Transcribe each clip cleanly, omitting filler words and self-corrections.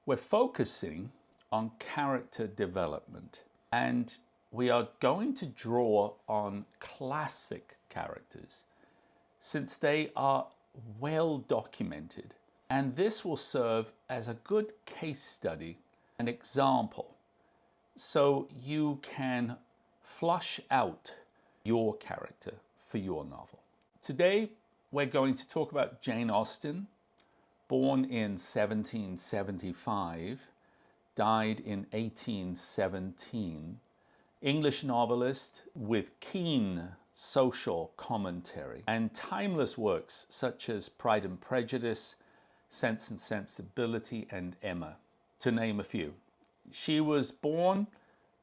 We're focusing on character development, and we are going to draw on classic characters since they are well documented, and this will serve as a good case study, an example, so you can flush out your character for your novel. Today, we're going to talk about Jane Austen, born in 1775, died in 1817, English novelist with keen social commentary and timeless works such as Pride and Prejudice, Sense and Sensibility, and Emma, to name a few. She was born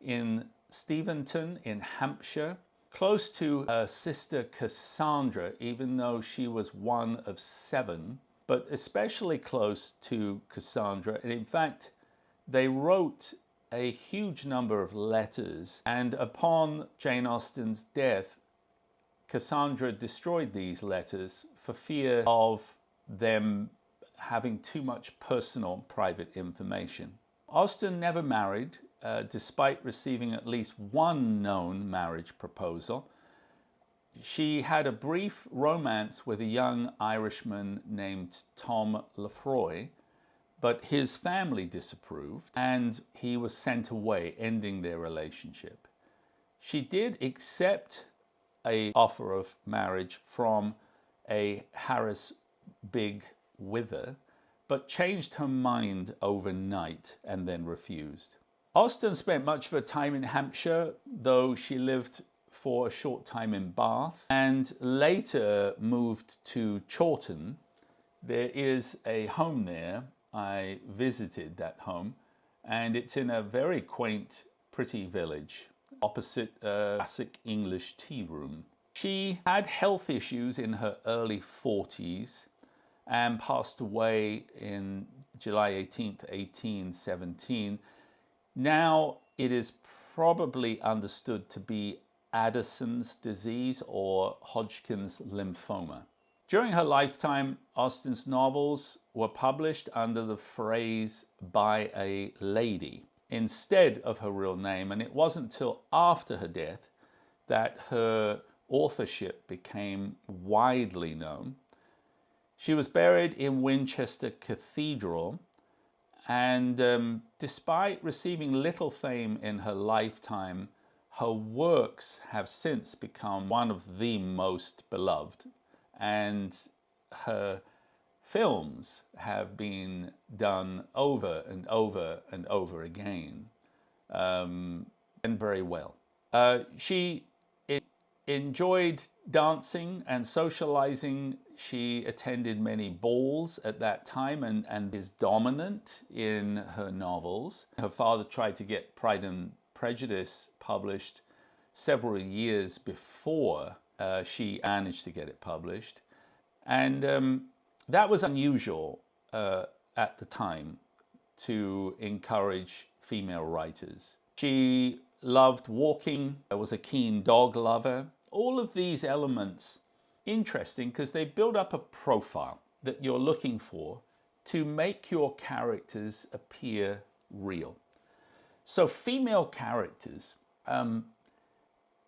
in Steventon in Hampshire, close to her sister Cassandra, even though she was one of 7, but especially close to Cassandra. And in fact, they wrote a huge number of letters, and upon Jane Austen's death, Cassandra destroyed these letters for fear of them having too much personal, private information. Austen never married, despite receiving at least one known marriage proposal. She had a brief romance with a young Irishman named Tom Lefroy, but his family disapproved and he was sent away, ending their relationship. She did accept an offer of marriage from a Harris Big Wither, but changed her mind overnight and then refused. Austen spent much of her time in Hampshire, though she lived for a short time in Bath and later moved to Chawton. There is a home there. I visited that home, and it's in a very quaint, pretty village opposite a classic English tea room. She had health issues in her early 40s and passed away in July 18th, 1817. Now it is probably understood to be Addison's disease or Hodgkin's lymphoma. During her lifetime, Austen's novels were published under the phrase "by a lady" instead of her real name, and it wasn't until after her death that her authorship became widely known. She was buried in Winchester Cathedral, and despite receiving little fame in her lifetime, her works have since become one of the most beloved, and her films have been done over and over and over again, and very well. She enjoyed dancing and socializing. She attended many balls at that time and is dominant in her novels. Her father tried to get Pride and Prejudice published several years before she managed to get it published. And that was unusual at the time to encourage female writers. She loved walking, was a keen dog lover. All of these elements, interesting because they build up a profile that you're looking for to make your characters appear real. So female characters,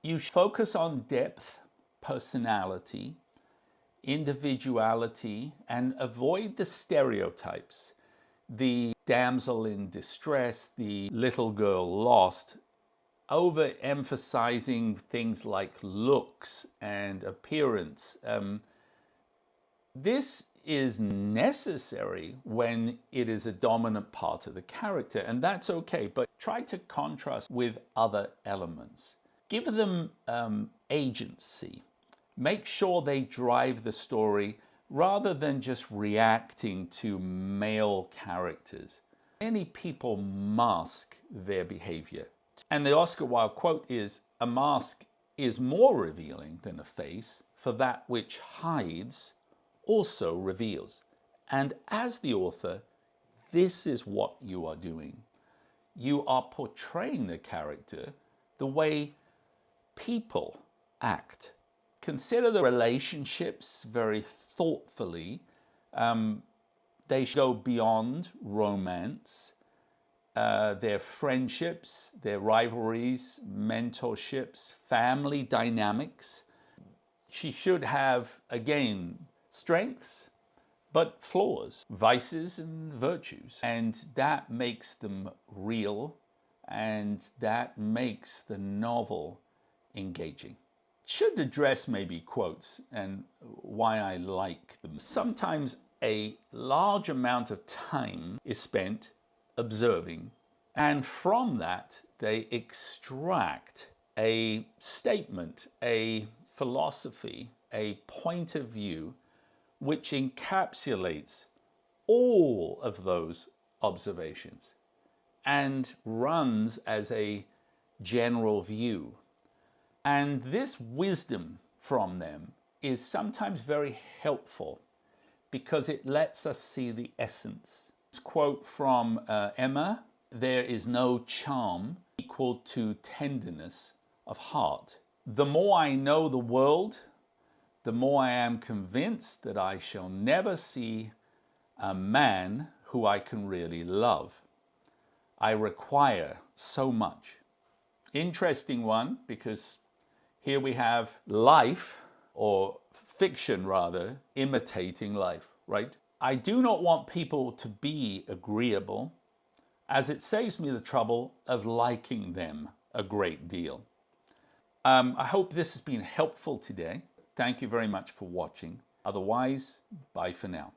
you focus on depth, personality, individuality, and avoid the stereotypes. The damsel in distress, the little girl lost, overemphasizing things like looks and appearance. This is necessary when it is a dominant part of the character, and that's okay, but try to contrast with other elements. Give them agency. Make sure they drive the story rather than just reacting to male characters. Many people mask their behavior. And the Oscar Wilde quote is, "A mask is more revealing than a face, for that which hides also reveals." And as the author, this is what you are doing. You are portraying the character the way people act. Consider the relationships very thoughtfully. They should go beyond romance, their friendships, their rivalries, mentorships, family dynamics. She should have, again, strengths, but flaws, vices and virtues. And that makes them real, and that makes the novel engaging. Should address maybe quotes and why I like them. Sometimes a large amount of time is spent observing, and from that they extract a statement, a philosophy, a point of view which encapsulates all of those observations and runs as a general view. And this wisdom from them is sometimes very helpful because it lets us see the essence. This quote from Emma, "There is no charm equal to tenderness of heart. The more I know the world, the more I am convinced that I shall never see a man who I can really love. I require so much." Interesting one, because here we have life, or fiction rather, imitating life, right? I do not want people to be agreeable, as it saves me the trouble of liking them a great deal. I hope this has been helpful today. Thank you very much for watching. Otherwise, bye for now.